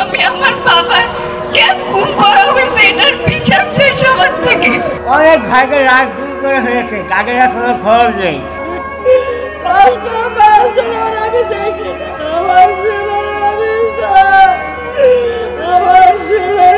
আমি আমার বাবা কেন গুম করা হয়েছে এটার বিচার চাই সবার থেকে। অনেক ভাগে রাত গুম করে হয়েছে, তাদের কোনো খবর নেই। আমি দেখি না, আমার ছেলে আমি আমার ছেলে।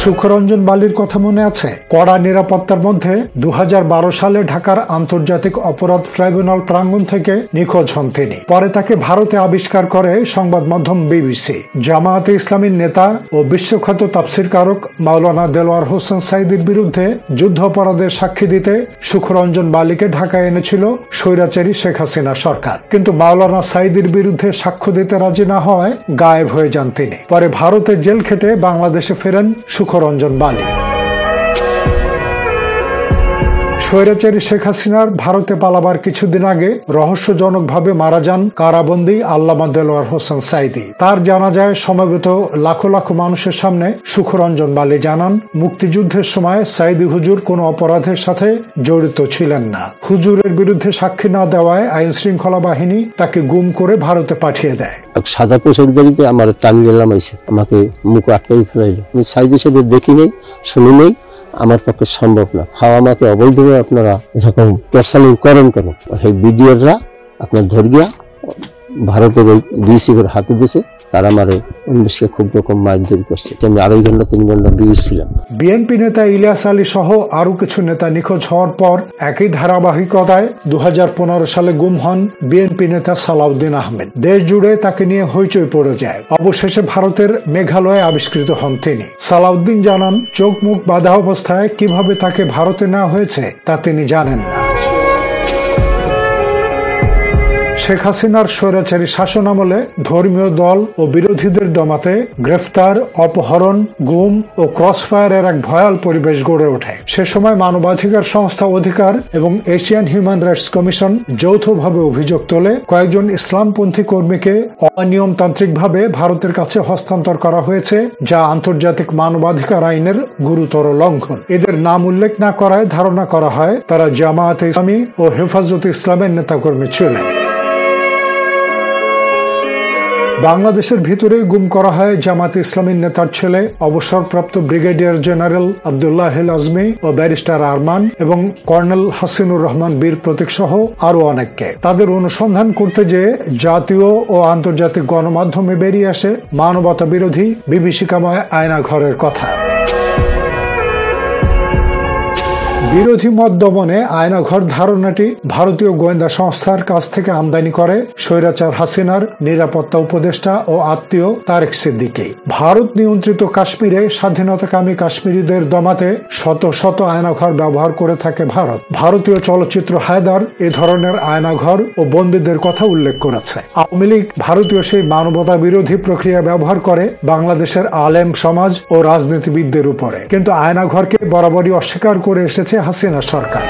সুখরঞ্জন বালির কথা মনে আছে? কড়া নিরাপত্তার মধ্যে 2012 সালে ঢাকার আন্তর্জাতিক অপরাধ ট্রাইব্যুনাল প্রাঙ্গণ থেকে নিখোঁজ হন তিনি। পরে তাকে ভারতে আবিষ্কার করে সংবাদ মাধ্যম বিবিসি। জামায়াতে ইসলামীর নেতা ও বিশ্বখ্যাত তাফসীরকারক মাওলানা দেলোয়ার হোসেন সাঈদীর বিরুদ্ধে যুদ্ধাপরাধের সাক্ষী দিতে সুখরঞ্জন বালিকে ঢাকায় এনেছিল স্বৈরাচারী শেখ হাসিনা সরকার। কিন্তু মাওলানা সাঈদীর বিরুদ্ধে সাক্ষ্য দিতে রাজি না হওয়ায় গায়েব হয়ে যান তিনি। পরে ভারতে জেল খেটে বাংলাদেশে ফেরেন সুখরঞ্জন বালি। স্বৈরাচারী শেখ হাসিনার ভারতে পালাবার কিছুদিন আগে রহস্যজনকভাবে মারা যান কারাবন্দী আল্লামা দেলোয়ার হোসেন সাঈদী। তার জানাজায় সমবেত লাখো লাখো মানুষের সামনে সুখরঞ্জন বালি জানান, মুক্তিযুদ্ধের সময় সাঈদী হুজুর কোনো অপরাধের সাথে জড়িত ছিলেন না। হুজুরের বিরুদ্ধে সাক্ষী না দেওয়ায় আইন শৃঙ্খলা বাহিনী তাকে গুম করে ভারতে পাঠিয়ে দেয়। সাদা পোশাকদারিতে আমার টানিয়ে নামাইছে, আমাকে মুখ আটকাই ফেলাইল। আমি সাঈদী সাহেব দেখি নেই, শুনি নেই, আমার পক্ষে সম্ভব না। আমাকে অবৈধভাবে আপনারা এরকম টর্চারিং করেন কেন? সেই বিডিআররা আপনার ধরিয়া ভারতের ওই ডিসি করে হাতে দিয়েছে, তারা আমারে খুব রকম মারধর করছে। আমি 2.5 ঘন্টা 3 ঘন্টা ছিলাম। বিএনপি নেতা ইলিয়াস আলী সহ আরো কিছু নেতা নিখোঁজ হওয়ার পর একই ধারাবাহিকতায় 2015 সালে গুম হন বিএনপি নেতা সালাউদ্দিন আহমেদ। দেশ জুড়ে তাকে নিয়ে হইচই পড়ে যায়। অবশেষে ভারতের মেঘালয়ে আবিষ্কৃত হন তিনি। সালাউদ্দিন জানান, চোখ মুখ বাঁধা অবস্থায় কিভাবে তাকে ভারতে নেওয়া হয়েছে তা তিনি জানেন না। শেখ হাসিনার স্বৈরাচারী শাসন আমলে ধর্মীয় দল ও বিরোধীদের দমাতে গ্রেফতার, অপহরণ, গুম ও ক্রসফায়ারের এক ভয়াল পরিবেশ গড়ে ওঠে। সে সময় মানবাধিকার সংস্থা অধিকার এবং এশিয়ান হিউম্যান রাইটস কমিশন যৌথভাবে অভিযোগ তোলে কয়েকজন ইসলামপন্থী কর্মীকে অনিয়মতান্ত্রিকভাবে ভারতের কাছে হস্তান্তর করা হয়েছে, যা আন্তর্জাতিক মানবাধিকার আইনের গুরুতর লঙ্ঘন। এদের নাম উল্লেখ না করায় ধারণা করা হয় তারা জামায়াতে ইসলামী ও হেফাজতে ইসলামের নেতাকর্মী ছিলেন। বাংলাদেশের ভিতরেই গুম করা হয় জামায়াতে ইসলামীর নেতার ছেলে অবসরপ্রাপ্ত ব্রিগেডিয়ার জেনারেল আব্দুল্লাহ আজমি ও ব্যারিস্টার আরমান এবং কর্নেল হাসিনুর রহমান বীর প্রতীক সহ আরো অনেককে। তাদের অনুসন্ধান করতে যেয়ে জাতীয় ও আন্তর্জাতিক গণমাধ্যমে বেরিয়ে আসে মানবতা বিরোধী বিভীষিকাময় আয়নাঘরের কথা। বিরোধী মত দমনে আয়নাঘর ধারণাটি ভারতীয় গোয়েন্দা সংস্থার কাছ থেকে আমদানি করে স্বৈরাচার হাসিনার নিরাপত্তা উপদেষ্টা ও আত্মীয় তারেক সিদ্দিকী। ভারত নিয়ন্ত্রিত কাশ্মীরে স্বাধীনতাকামী কাশ্মীরিদের দমাতে শত শত আয়নাঘর ব্যবহার করে থাকে ভারত। ভারতীয় চলচ্চিত্র হায়দার এ ধরনের আয়নাঘর ও বন্দীদের কথা উল্লেখ করেছে। আওয়ামী লীগ ভারতীয় সেই মানবতা বিরোধী প্রক্রিয়া ব্যবহার করে বাংলাদেশের আলেম সমাজ ও রাজনীতিবিদদের উপরে, কিন্তু আয়নাঘরকে বরাবরই অস্বীকার করে এসেছে হাসিনা সরকার।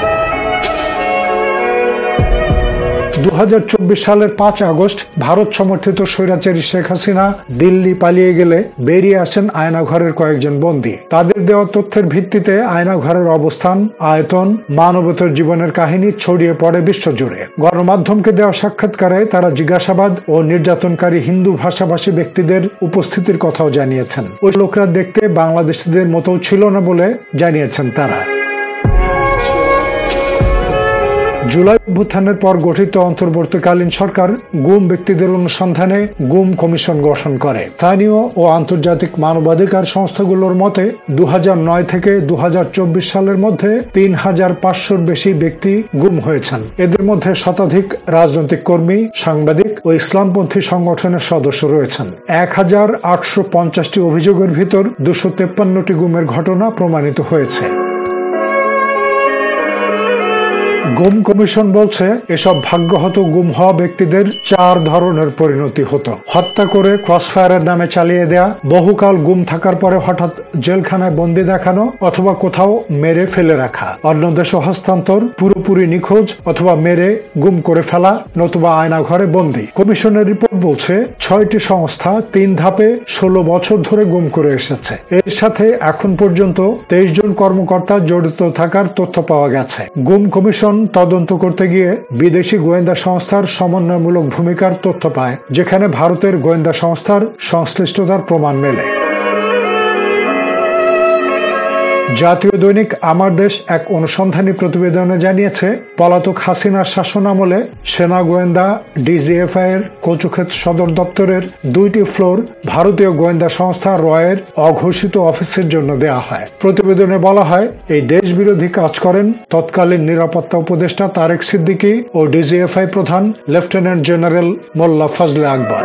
2024 সালের 5 আগস্ট ভারত সমর্থিত স্বৈরাচারী শেখ হাসিনা দিল্লি পালিয়ে গেলে বেরিয়ে আসেন আয়নাঘরের কয়েকজন বন্দী। তাদের দেওয়া তথ্যের ভিত্তিতে আয়নাঘরের অবস্থান, আয়তন, মানবতার জীবনের কাহিনী ছড়িয়ে পড়ে বিশ্বজুড়ে। গণমাধ্যমকে দেওয়া সাক্ষাৎকারে তারা জিজ্ঞাসাবাদ ও নির্যাতনকারী হিন্দু ভাষাভাষী ব্যক্তিদের উপস্থিতির কথাও জানিয়েছেন। ওই লোকরা দেখতে বাংলাদেশিদের মতো ছিল না বলে জানিয়েছেন তারা। জুলাই অভ্যুত্থানের পর গঠিত অন্তর্বর্তীকালীন সরকার গুম ব্যক্তিদের অনুসন্ধানে গুম কমিশন গঠন করে। স্থানীয় ও আন্তর্জাতিক মানবাধিকার সংস্থাগুলোর মতে 2009 থেকে 2024 সালের মধ্যে 3500-র বেশি ব্যক্তি গুম হয়েছেন। এদের মধ্যে শতাধিক রাজনৈতিক কর্মী, সাংবাদিক ও ইসলামপন্থী সংগঠনের সদস্য রয়েছেন। 1850টি অভিযোগের ভিতর 253টি গুমের ঘটনা প্রমাণিত হয়েছে। গুম কমিশন বলছে এসব ভাগ্যহত গুম হওয়া ব্যক্তিদের 4 ধরনের পরিণতি হতো। হত্যা করে ক্রসফায়ারের নামে চালিয়ে দেয়া, বহুকাল গুম থাকার পরে হঠাৎ জেলখানায় বন্দি দেখানো অথবা কোথাও মেরে ফেলে রাখা, অন্য দেশে হস্তান্তর, পুরোপুরি নিখোঁজ অথবা মেরে গুম করে ফেলা, নতুবা আয়না ঘরে বন্দি। কমিশনের রিপোর্ট বলছে 6টি সংস্থা 3 ধাপে 16 বছর ধরে গুম করে এসেছে। এর সাথে এখন পর্যন্ত 23 জন কর্মকর্তা জড়িত থাকার তথ্য পাওয়া গেছে। গুম কমিশন তদন্ত করতে গিয়ে বিদেশি গোয়েন্দা সংস্থার সমন্বয়মূলক ভূমিকার তথ্য পায়, যেখানে ভারতের গোয়েন্দা সংস্থার সংশ্লিষ্টতার প্রমাণ মেলে। জাতীয় দৈনিক আমার দেশ এক অনুসন্ধানী প্রতিবেদনে জানিয়েছে, পলাতক হাসিনার শাসনামলে সেনা গোয়েন্দা ডিজিএফআই এর কচুক্ষেত সদর দপ্তরের 2টি ফ্লোর ভারতীয় গোয়েন্দা সংস্থা রয়ের অঘোষিত অফিসের জন্য দেয়া হয়। প্রতিবেদনে বলা হয়, এই দেশবিরোধী কাজ করেন তৎকালীন নিরাপত্তা উপদেষ্টা তারেক সিদ্দিকী ও ডিজিএফআই প্রধান লেফটেন্যান্ট জেনারেল মোল্লা ফজলে আকবর।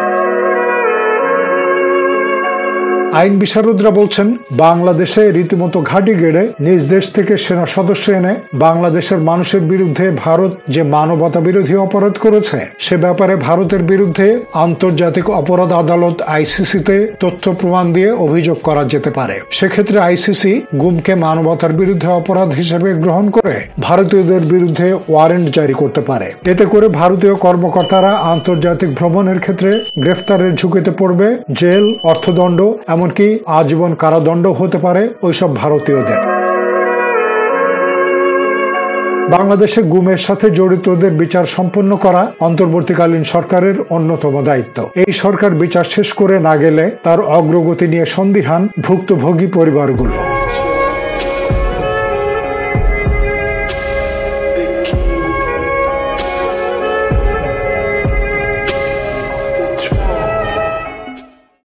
আইন বিশারদরা বলছেন, বাংলাদেশে রীতিমতো ঘাঁটি গেড়ে নিজ দেশ থেকে সেনা সদস্য এনে বাংলাদেশের মানুষের বিরুদ্ধে ভারত যে মানবতা বিরোধী অপরাধ করেছে সে ব্যাপারে ভারতের বিরুদ্ধে আন্তর্জাতিক অপরাধ আদালত আইসিসিতে তথ্য প্রমাণ দিয়ে অভিযোগ করা যেতে পারে। সেক্ষেত্রে আইসিসি গুমকে মানবতার বিরুদ্ধে অপরাধ হিসেবে গ্রহণ করে ভারতীয়দের বিরুদ্ধে ওয়ারেন্ট জারি করতে পারে। এতে করে ভারতীয় কর্মকর্তারা আন্তর্জাতিক ভ্রমণের ক্ষেত্রে গ্রেফতারের ঝুঁকিতে পড়বে, জেল, অর্থদণ্ড, এমনকি আজীবন কারাদণ্ড হতে পারে ওইসব ভারতীয়দের। বাংলাদেশে গুমের সাথে জড়িতদের বিচার সম্পন্ন করা অন্তর্বর্তীকালীন সরকারের অন্যতম দায়িত্ব। এই সরকার বিচার শেষ করে না গেলে তার অগ্রগতি নিয়ে সন্দিহান ভুক্তভোগী পরিবারগুলো।